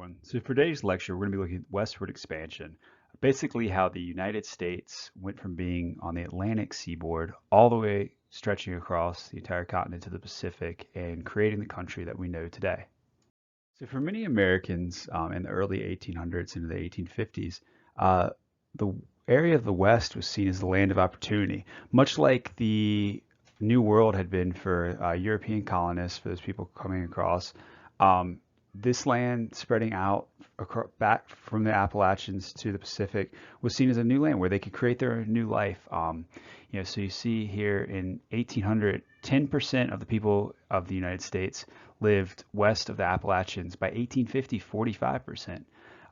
everyone. So for today's lecture, we're going to be looking at westward expansion, basically how the United States went from being on the Atlantic seaboard all the way stretching across the entire continent to the Pacific and creating the country that we know today. So for many Americans in the early 1800s into the 1850s, the area of the West was seen as the land of opportunity, much like the New World had been for European colonists, for those people coming across. Um, this land spreading out back from the Appalachians to the Pacific was seen as a new land where they could create their new life. So you see here in 1800, 10% of the people of the United States lived west of the Appalachians. By 1850, 45%.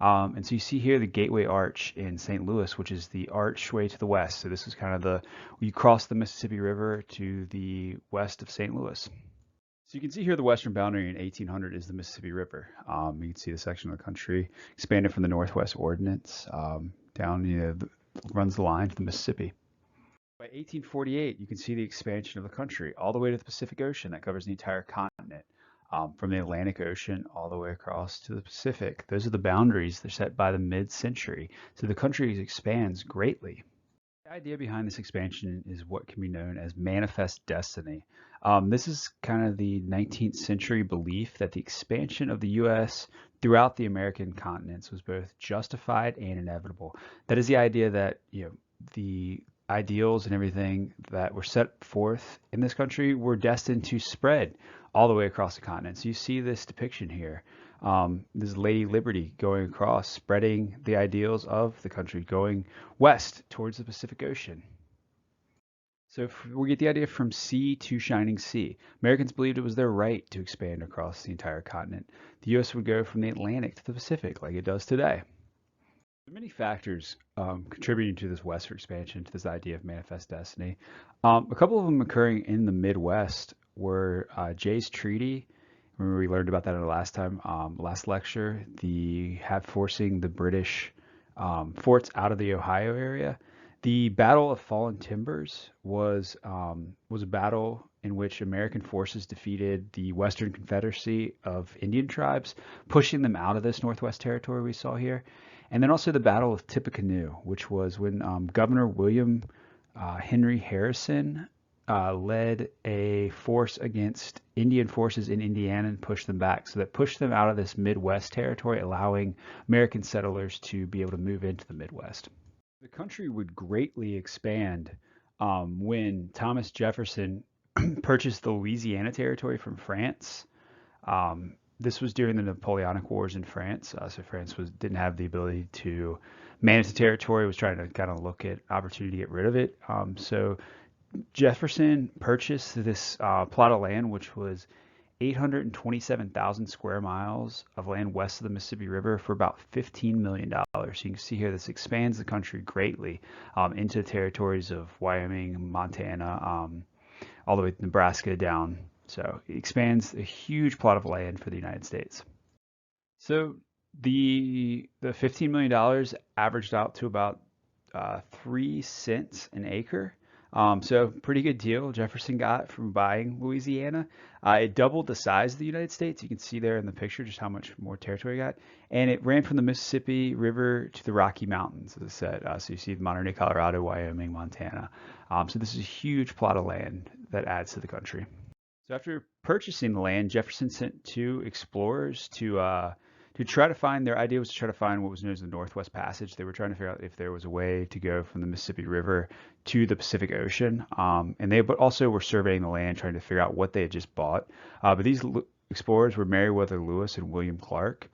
And so you see here the Gateway Arch in St. Louis, which is the archway to the west. So this is kind of you cross the Mississippi River to the west of St. Louis. So you can see here the western boundary in 1800 is the Mississippi River. You can see the section of the country expanded from the Northwest Ordinance down, runs the line to the Mississippi. By 1848, you can see the expansion of the country all the way to the Pacific Ocean that covers the entire continent. From the Atlantic Ocean all the way across to the Pacific. Those are the boundaries. They're set by the mid-century. So the country expands greatly. The idea behind this expansion is what can be known as manifest destiny. This is kind of the 19th century belief that the expansion of the U.S. throughout the American continents was both justified and inevitable. That is the idea that the ideals and everything that were set forth in this country were destined to spread all the way across the continent. So you see this depiction here. This is Lady Liberty going across, spreading the ideals of the country, going west towards the Pacific Ocean. So we get the idea from sea to shining sea. Americans believed it was their right to expand across the entire continent. The U.S. would go from the Atlantic to the Pacific like it does today. There are many factors contributing to this westward expansion, to this idea of manifest destiny. A couple of them occurring in the Midwest were Jay's Treaty. Remember we learned about that in the last lecture, forcing the British forts out of the Ohio area. The Battle of Fallen Timbers was a battle in which American forces defeated the Western Confederacy of Indian tribes, pushing them out of this Northwest Territory we saw here. And then also the Battle of Tippecanoe, which was when Governor William Henry Harrison led a force against Indian forces in Indiana and pushed them back. So that pushed them out of this Midwest territory, allowing American settlers to be able to move into the Midwest. The country would greatly expand when Thomas Jefferson purchased the Louisiana Territory from France. This was during the Napoleonic Wars in France. So France didn't have the ability to manage the territory, was trying to kind of look at opportunity to get rid of it. So Jefferson purchased this plot of land, which was 827,000 square miles of land west of the Mississippi River for about $15 million. So you can see here this expands the country greatly into the territories of Wyoming, Montana, all the way to Nebraska down. So it expands a huge plot of land for the United States. So the $15 million averaged out to about 3 cents an acre. So pretty good deal Jefferson got from buying Louisiana. It doubled the size of the United States. You can see there in the picture just how much more territory it got. And it ran from the Mississippi River to the Rocky Mountains, as I said. So you see modern day Colorado, Wyoming, Montana. So this is a huge plot of land that adds to the country. So after purchasing the land, Jefferson sent 2 explorers to try to find, their idea was to try to find what was known as the Northwest Passage. They were trying to figure out if there was a way to go from the Mississippi River to the Pacific Ocean. And they also were surveying the land, trying to figure out what they had just bought. But these explorers were Meriwether Lewis and William Clark.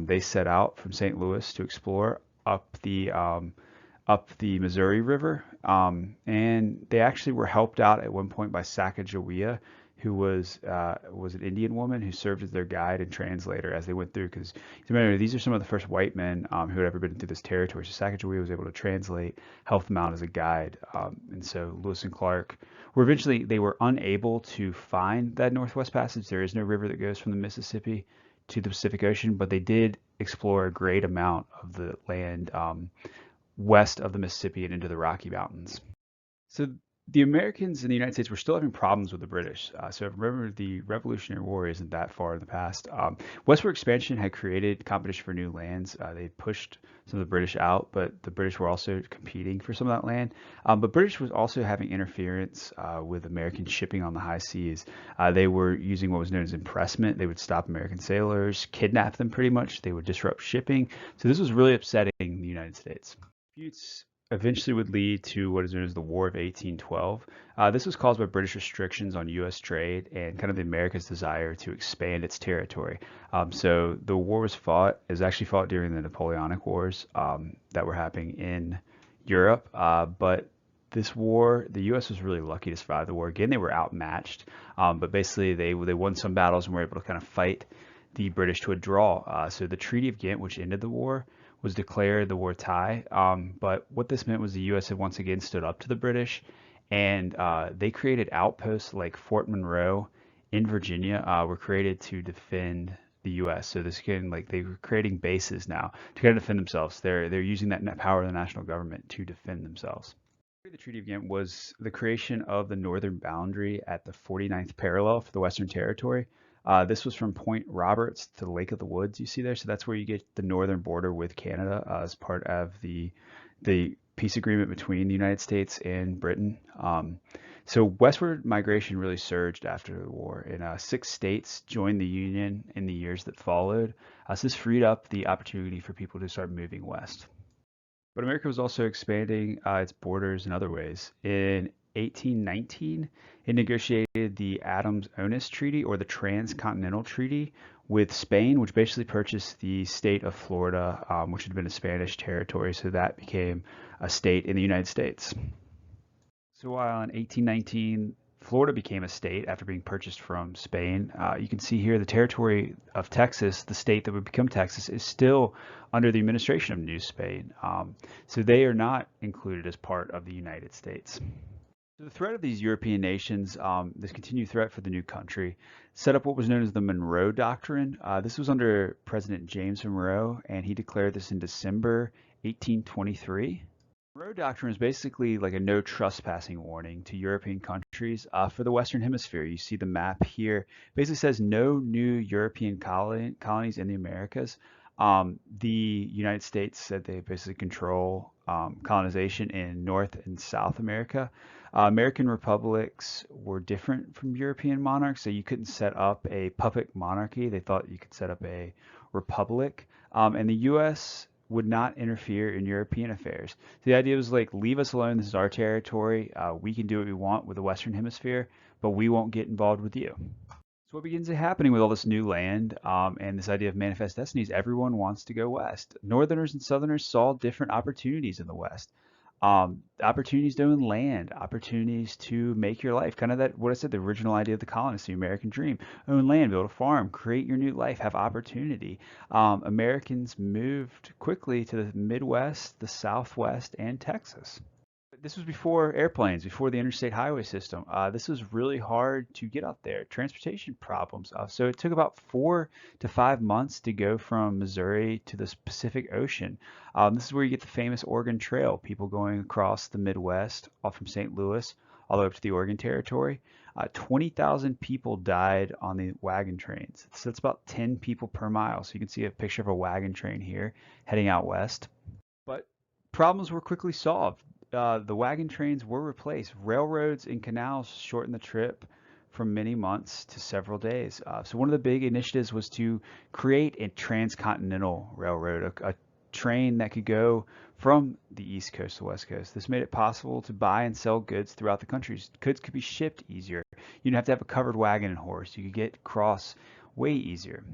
They set out from St. Louis to explore up the Missouri River. And they actually were helped out at one point by Sacagawea, who was an Indian woman who served as their guide and translator as they went through. Because remember, these are some of the first white men who had ever been through this territory. So Sacagawea was able to translate, help them out as a guide. And so Lewis and Clark they were unable to find that Northwest Passage. There is no river that goes from the Mississippi to the Pacific Ocean, but they did explore a great amount of the land west of the Mississippi and into the Rocky Mountains. So The Americans in the United States were still having problems with the British. So remember, the Revolutionary War isn't that far in the past. Westward expansion had created competition for new lands. They pushed some of the British out, but the British were also competing for some of that land. But British was also having interference with American shipping on the high seas. They were using what was known as impressment. They would stop American sailors, kidnap them pretty much. They would disrupt shipping. So this was really upsetting the United States. Disputes eventually would lead to what is known as the War of 1812. This was caused by British restrictions on U.S. trade and kind of the America's desire to expand its territory. So the war was fought, it was actually fought during the Napoleonic Wars that were happening in Europe. But this war, the U.S. was really lucky to survive the war. Again, they were outmatched, but basically they won some battles and were able to kind of fight the British to a draw. So the Treaty of Ghent, which ended the war, was declared the war tie. But what this meant was the U.S. had once again stood up to the British, and they created outposts like Fort Monroe in Virginia were created to defend the U.S. So this again, like they were creating bases now to kind of defend themselves. They're using that power of the national government to defend themselves. The Treaty of Ghent was the creation of the northern boundary at the 49th parallel for the Western Territory. This was from Point Roberts to the Lake of the Woods, you see there. So that's where you get the northern border with Canada as part of the peace agreement between the United States and Britain. So westward migration really surged after the war, and 6 states joined the Union in the years that followed. So this freed up the opportunity for people to start moving west. But America was also expanding its borders in other ways. In 1819, it negotiated the Adams-Onis Treaty, or the Transcontinental Treaty, with Spain, which basically purchased the state of Florida, which had been a Spanish territory. So that became a state in the United States. So while in 1819, Florida became a state after being purchased from Spain, you can see here the territory of Texas, the state that would become Texas, is still under the administration of New Spain. So they are not included as part of the United States. So the threat of these European nations, this continued threat for the new country, set up what was known as the Monroe Doctrine. This was under President James Monroe, and he declared this in December 1823. Monroe Doctrine is basically like a no trespassing warning to European countries for the Western Hemisphere. You see the map here. Basically says no new European colonies in the Americas. The United States said they basically control colonization in North and South America. American republics were different from European monarchs, so you couldn't set up a puppet monarchy. They thought you could set up a republic. And the U.S. would not interfere in European affairs. So the idea was like, leave us alone. This is our territory. We can do what we want with the Western Hemisphere, but we won't get involved with you. So what begins happening with all this new land and this idea of manifest destinies? Everyone wants to go west. Northerners and Southerners saw different opportunities in the West. Opportunities to own land, opportunities to make your life, kind of that, what I said, the original idea of the colonists, the American dream. Own land, build a farm, create your new life, have opportunity. Americans moved quickly to the Midwest, the Southwest, and Texas. This was before airplanes, before the interstate highway system. This was really hard to get out there. Transportation problems. So it took about 4 to 5 months to go from Missouri to the Pacific Ocean. This is where you get the famous Oregon Trail, people going across the Midwest, all from St. Louis, all the way up to the Oregon Territory. 20,000 people died on the wagon trains. So that's about 10 people per mile. So you can see a picture of a wagon train here heading out west. But problems were quickly solved. The wagon trains were replaced. Railroads and canals shortened the trip from many months to several days. So one of the big initiatives was to create a transcontinental railroad, a train that could go from the East Coast to the West Coast. This made it possible to buy and sell goods throughout the country. Goods could be shipped easier. You didn't have to have a covered wagon and horse. You could get across way easier.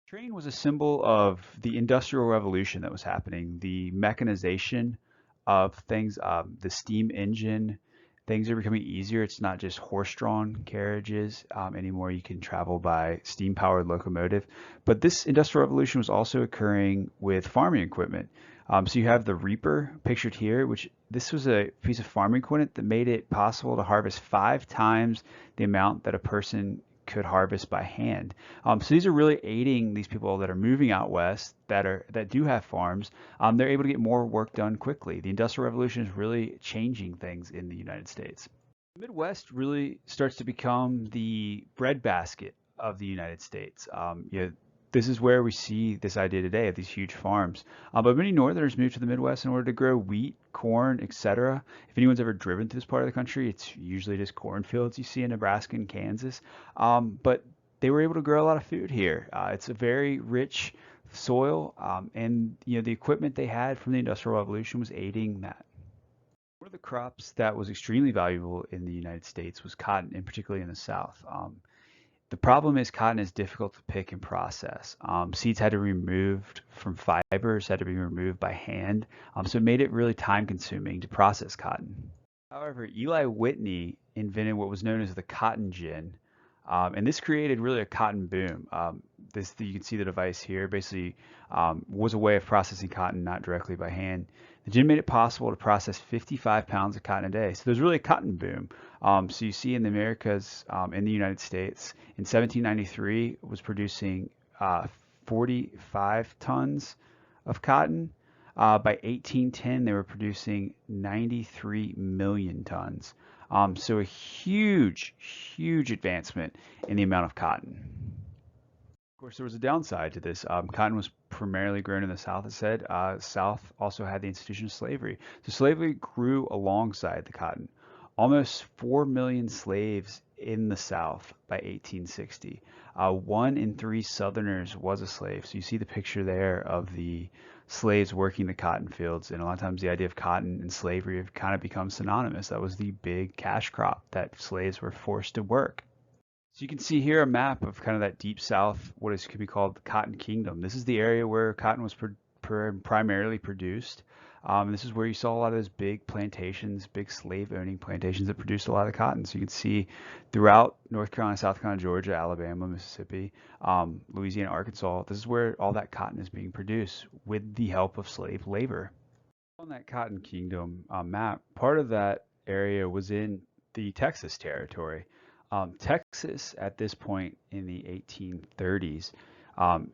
Train was a symbol of the Industrial Revolution that was happening, the mechanization of things, the steam engine. Things are becoming easier. It's not just horse-drawn carriages anymore. You can travel by steam-powered locomotive. But this Industrial Revolution was also occurring with farming equipment. So you have the reaper pictured here, which this was a piece of farming equipment that made it possible to harvest 5 times the amount that a person could harvest by hand. So these are really aiding these people that are moving out west that do have farms. They're able to get more work done quickly. The Industrial Revolution is really changing things in the United States. The Midwest really starts to become the breadbasket of the United States. This is where we see this idea today of these huge farms. But many Northerners moved to the Midwest in order to grow wheat, corn, etc. If anyone's ever driven through this part of the country, it's usually just cornfields you see in Nebraska and Kansas. But they were able to grow a lot of food here. It's a very rich soil, and the equipment they had from the Industrial Revolution was aiding that. One of the crops that was extremely valuable in the United States was cotton, and particularly in the South. The problem is cotton is difficult to pick and process. Seeds had to be removed from fibers, had to be removed by hand, so it made it really time consuming to process cotton. However, Eli Whitney invented what was known as the cotton gin, and this created really a cotton boom. You can see the device here, basically was a way of processing cotton not directly by hand. The gin made it possible to process 55 pounds of cotton a day. So there's really a cotton boom. So you see in the Americas, in the United States, in 1793 was producing 45 tons of cotton. By 1810, they were producing 93 million tons. So a huge, huge advancement in the amount of cotton. Of course, there was a downside to this. Cotton was primarily grown in the South, it said. South also had the institution of slavery. So slavery grew alongside the cotton. Almost 4 million slaves in the South by 1860. 1 in 3 Southerners was a slave. So you see the picture there of the slaves working the cotton fields. And a lot of times the idea of cotton and slavery have kind of become synonymous. That was the big cash crop that slaves were forced to work. So you can see here a map of kind of that deep south, could be called the Cotton Kingdom. This is the area where cotton was primarily produced. This is where you saw a lot of those big plantations, big slave-owning plantations that produced a lot of cotton. So you can see throughout North Carolina, South Carolina, Georgia, Alabama, Mississippi, Louisiana, Arkansas, this is where all that cotton is being produced with the help of slave labor. On that Cotton Kingdom map, part of that area was in the Texas territory. Texas, at this point in the 1830s,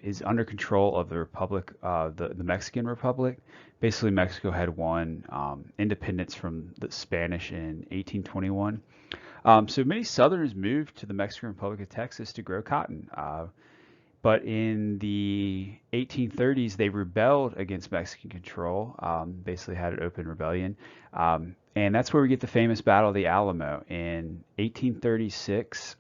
is under control of the Republic, the Mexican Republic. Basically, Mexico had won independence from the Spanish in 1821. So many Southerners moved to the Mexican Republic of Texas to grow cotton. But in the 1830s, they rebelled against Mexican control, basically had an open rebellion. And that's where we get the famous Battle of the Alamo. In 1836,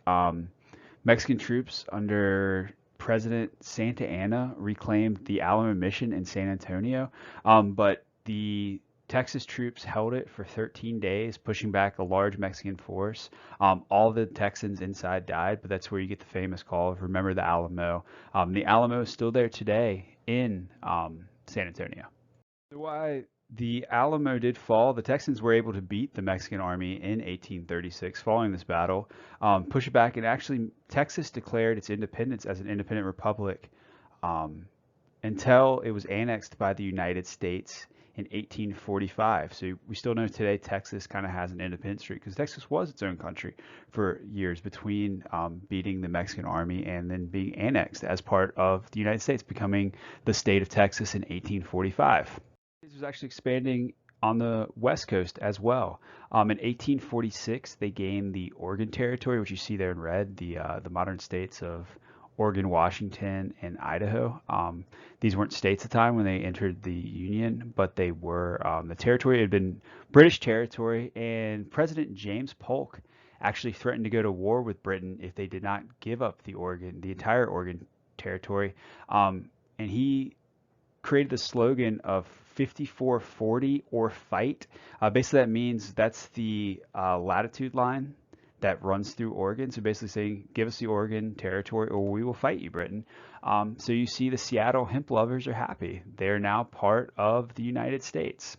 Mexican troops under President Santa Anna reclaimed the Alamo Mission in San Antonio, but the Texas troops held it for 13 days, pushing back a large Mexican force. All the Texans inside died, but that's where you get the famous call of "Remember the Alamo." The Alamo is still there today in San Antonio. So why the Alamo did fall, the Texans were able to beat the Mexican army in 1836 following this battle, push it back, and actually Texas declared its independence as an independent republic until it was annexed by the United States in 1845. So we still know today Texas kind of has an independent streak because Texas was its own country for years between beating the Mexican army and then being annexed as part of the United States, becoming the state of Texas in 1845. It was actually expanding on the West Coast as well. In 1846, they gained the Oregon Territory, which you see there in red, the modern states of Oregon, Washington, and Idaho. These weren't states at the time when they entered the Union, but they were. The territory had been British territory, and President James Polk actually threatened to go to war with Britain if they did not give up the entire Oregon Territory. And he created the slogan of 5440 or fight. Basically, that means that's the latitude line that runs through Oregon. So basically saying, give us the Oregon Territory or we will fight you, Britain. So you see the Seattle hemp lovers are happy. They're now part of the United States.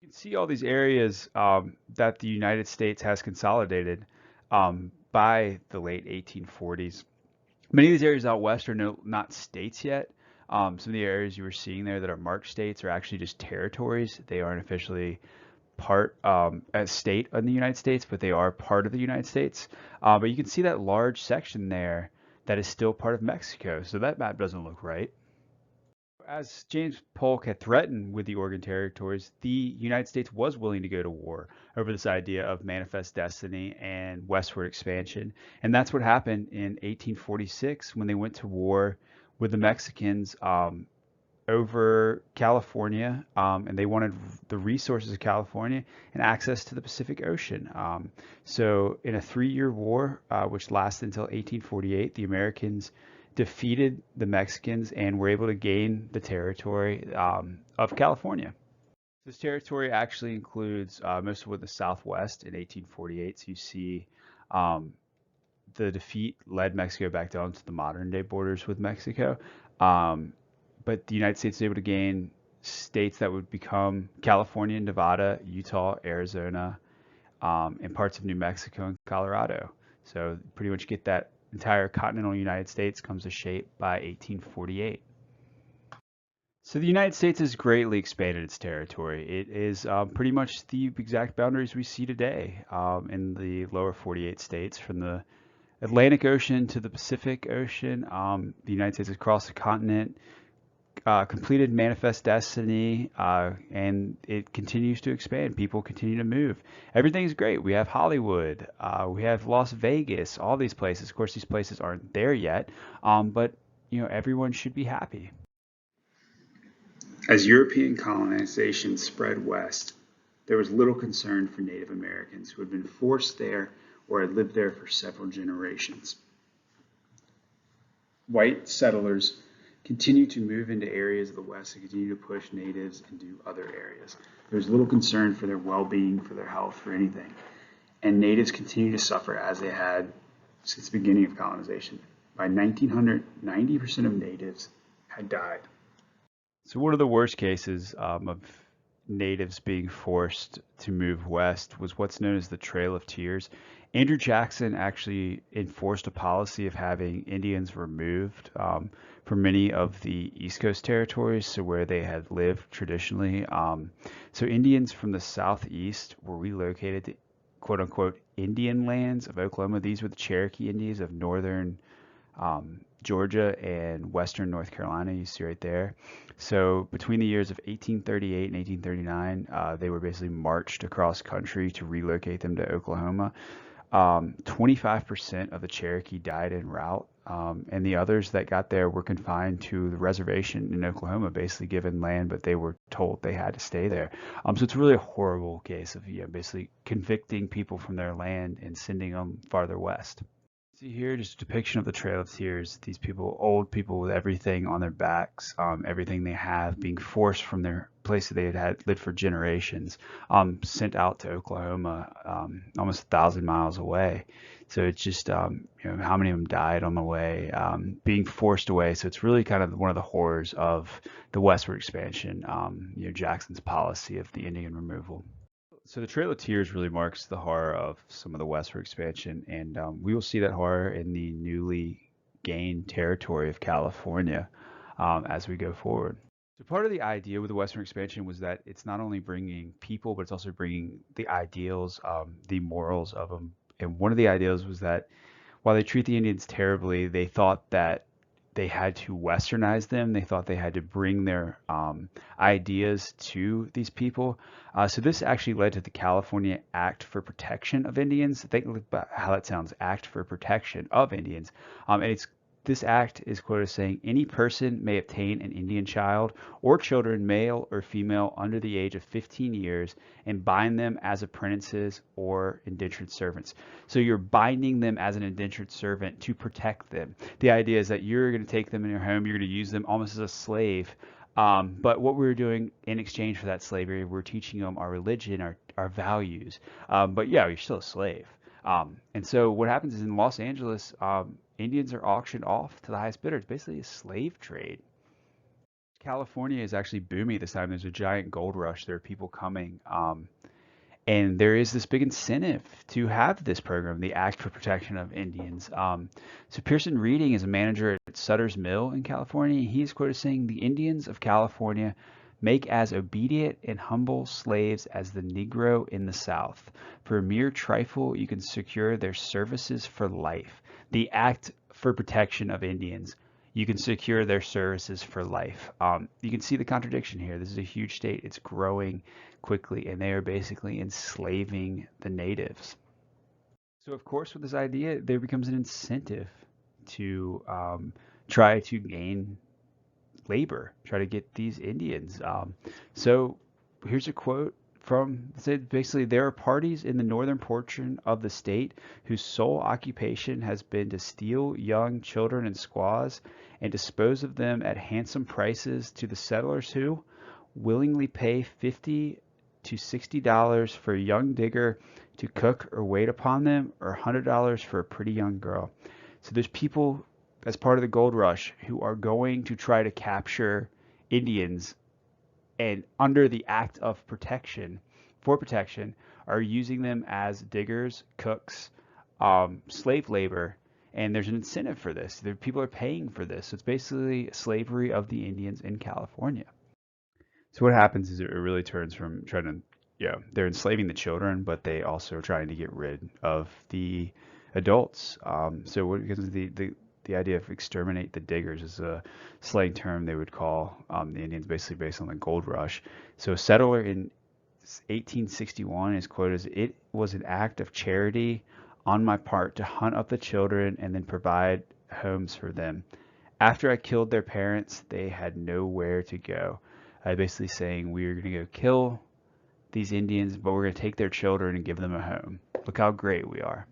You can see all these areas that the United States has consolidated by the late 1840s. Many of these areas out west are not states yet. Some of the areas you were seeing there that are marked states are actually just territories. They aren't officially part as state in the United States, but they are part of the United States. But you can see that large section there that is still part of Mexico. So that map doesn't look right. As James Polk had threatened with the Oregon territories, the United States was willing to go to war over this idea of manifest destiny and westward expansion. And that's what happened in 1846 when they went to war with the Mexicans over California, and they wanted the resources of California and access to the Pacific Ocean. So, in a 3-year war, which lasted until 1848, the Americans defeated the Mexicans and were able to gain the territory of California. This territory actually includes most of the Southwest in 1848. So you see um, the defeat led Mexico back down to the modern day borders with Mexico. Um, but the United States was able to gain states that would become California, Nevada, Utah, Arizona, and parts of New Mexico and Colorado. So pretty much get that entire continental United States comes to shape by 1848. So the United States has greatly expanded its territory. It is pretty much the exact boundaries we see today in the lower 48 states, from the Atlantic Ocean to the Pacific Ocean. The United States has crossed the continent, completed manifest destiny, and it continues to expand. People continue to move. Everything is great. We have Hollywood, we have Las Vegas, all these places. Of course, these places aren't there yet, but everyone should be happy. As European colonization spread west, there was little concern for Native Americans who had been forced there or had lived there for several generations. White settlers continued to move into areas of the West and continue to push natives into other areas. There was little concern for their well-being, for their health, for anything. And natives continued to suffer as they had since the beginning of colonization. By 1900, 90% of natives had died. So one of the worst cases of natives being forced to move west was what's known as the Trail of Tears. Andrew Jackson actually enforced a policy of having Indians removed from many of the East Coast territories, so where they had lived traditionally. So Indians from the southeast were relocated to quote unquote Indian lands of Oklahoma. These were the Cherokee Indians of northern Georgia and western North Carolina, you see right there. So between the years of 1838 and 1839, they were basically marched across country to relocate them to Oklahoma. 25% of the Cherokee died en route, and the others that got there were confined to the reservation in Oklahoma, basically given land, but they were told they had to stay there. So it's really a horrible case of basically convicting people from their land and sending them farther west. See here, just a depiction of the Trail of Tears. These people, old people with everything on their backs, everything they have, being forced from their place that they had lived for generations, sent out to Oklahoma, almost 1,000 miles away. So it's just, how many of them died on the way, being forced away. So it's really kind of one of the horrors of the westward expansion, Jackson's policy of the Indian removal. So the Trail of Tears really marks the horror of some of the westward expansion, and we will see that horror in the newly gained territory of California as we go forward. So part of the idea with the westward expansion was that it's not only bringing people, but it's also bringing the ideals, the morals of them. And one of the ideals was that while they treat the Indians terribly, they thought that they had to westernize them. They thought they had to bring their ideas to these people. So this actually led to the California Act for Protection of Indians. Think about how that sounds, Act for Protection of Indians. And this act is quoted as saying, any person may obtain an Indian child or children, male or female, under the age of 15 years and bind them as apprentices or indentured servants. So you're binding them as an indentured servant to protect them. The idea is that you're going to take them in your home, you're going to use them almost as a slave. But what we're doing in exchange for that slavery, we're teaching them our religion, our values. But yeah, you're still a slave. And so what happens is in Los Angeles, Indians are auctioned off to the highest bidder. It's basically a slave trade. California is actually booming at this time. There's a giant gold rush. There are people coming. And there is this big incentive to have this program, the Act for Protection of Indians. So Pearson Reading is a manager at Sutter's Mill in California. He's quoted saying, the Indians of California make as obedient and humble slaves as the Negro in the South. For a mere trifle, you can secure their services for life. The Act for Protection of Indians. you can secure their services for life. You can see the contradiction here. This is a huge state. It's growing quickly, and they are basically enslaving the natives. So, of course, with this idea, there becomes an incentive to try to gain labor, try to get these Indians. So here's a quote from said basically there are parties in the northern portion of the state whose sole occupation has been to steal young children and squaws and dispose of them at handsome prices to the settlers who willingly pay $50 to $60 for a young digger to cook or wait upon them, or $100 for a pretty young girl. So there's people as part of the gold rush who are going to try to capture Indians, and under the act of protection, for protection, are using them as diggers, cooks, slave labor, and there's an incentive for this. People are paying for this. So it's basically slavery of the Indians in California. So what happens is it really turns from trying to, they're enslaving the children, but they also are trying to get rid of the adults. So what because the idea of exterminate the diggers is a slang term they would call the Indians, basically based on the gold rush. So a settler in 1861 is quoted as, "It was an act of charity on my part to hunt up the children and then provide homes for them. After I killed their parents, they had nowhere to go." Basically saying we are going to go kill these Indians, but we're going to take their children and give them a home. Look how great we are.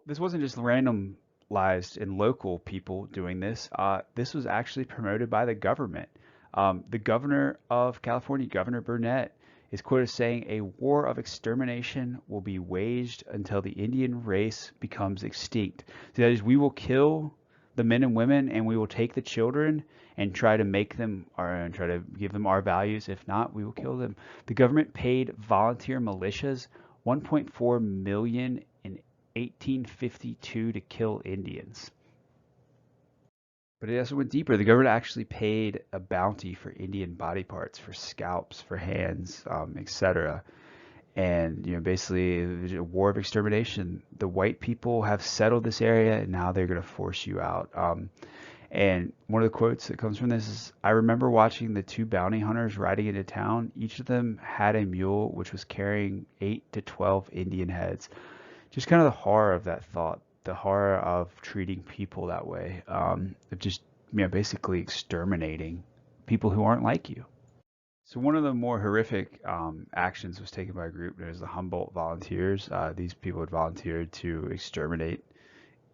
This wasn't just randomized in local people doing this. This was actually promoted by the government. The governor of California, Governor Burnett, is quoted as saying, "A war of extermination will be waged until the Indian race becomes extinct." So that is, we will kill the men and women, and we will take the children and try to make them our own, try to give them our values. If not, we will kill them. The government paid volunteer militias $1.4 million in 1852 to kill Indians. But it also went deeper. The government actually paid a bounty for Indian body parts, for scalps, for hands, etc. And basically, it was a war of extermination. The white people have settled this area, and now they're going to force you out. And one of the quotes that comes from this is, "I remember watching the two bounty hunters riding into town. Each of them had a mule which was carrying 8 to 12 Indian heads." Just kind of the horror of that thought, the horror of treating people that way, of just basically exterminating people who aren't like you. So one of the more horrific actions was taken by a group known as the Humboldt Volunteers. These people had volunteered to exterminate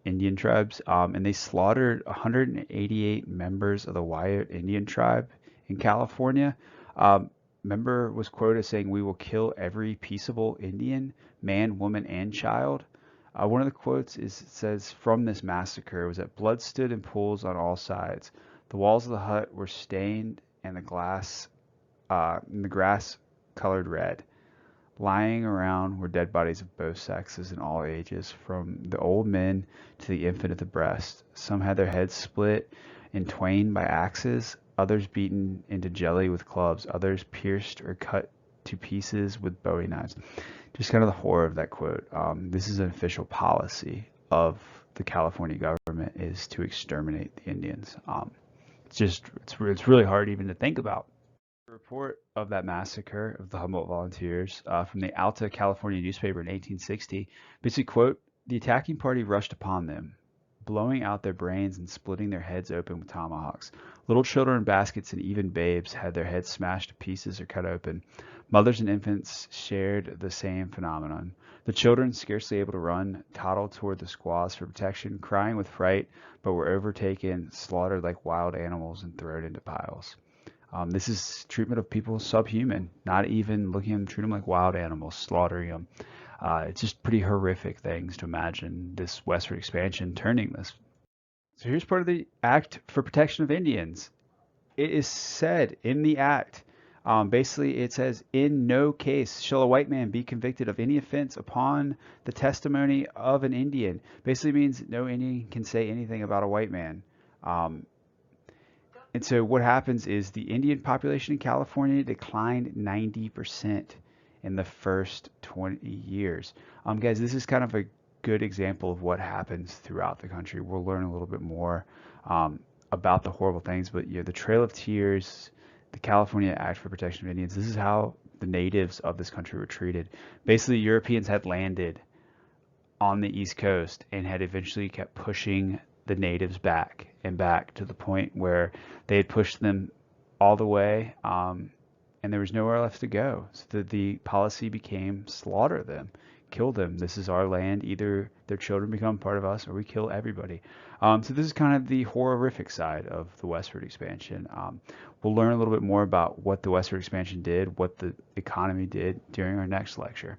Indian tribes, and they slaughtered 188 members of the Wyatt Indian tribe in California. Member was quoted as saying, "We will kill every peaceable Indian, man, woman, and child." One of the quotes says from this massacre was that blood stood in pools on all sides. The walls of the hut were stained, and the grass colored red. Lying around were dead bodies of both sexes and all ages, from the old men to the infant at the breast. Some had their heads split in twain by axes, others beaten into jelly with clubs, others pierced or cut to pieces with bowie knives. Just kind of the horror of that quote. This is an official policy of the California government, is to exterminate the Indians. It's really hard even to think about. A report of that massacre of the Humboldt Volunteers from the Alta California newspaper in 1860 basically quote, "The attacking party rushed upon them, blowing out their brains and splitting their heads open with tomahawks. Little children in baskets and even babes had their heads smashed to pieces or cut open. Mothers and infants shared the same phenomenon. The children, scarcely able to run, toddled toward the squaws for protection, crying with fright, but were overtaken, slaughtered like wild animals, and thrown into piles." This is treatment of people subhuman, not even looking at them, treating them like wild animals, slaughtering them. It's just pretty horrific things to imagine this westward expansion turning this. So here's part of the Act for Protection of Indians. It is said in the act, basically it says, "In no case shall a white man be convicted of any offense upon the testimony of an Indian." Basically means no Indian can say anything about a white man. And so what happens is the Indian population in California declined 90% in the first 20 years. Guys, this is kind of a good example of what happens throughout the country. We'll learn a little bit more um, about the horrible things. But the Trail of Tears, the California Act for Protection of Indians, this is how the natives of this country were treated. Basically, Europeans had landed on the East Coast and had eventually kept pushing the natives back and back to the point where they had pushed them all the way, and there was nowhere left to go. So the policy became slaughter them, kill them. This is our land. Either their children become part of us or we kill everybody. So this is kind of the horrific side of the westward expansion. We'll learn a little bit more about what the westward expansion did, what the economy did during our next lecture.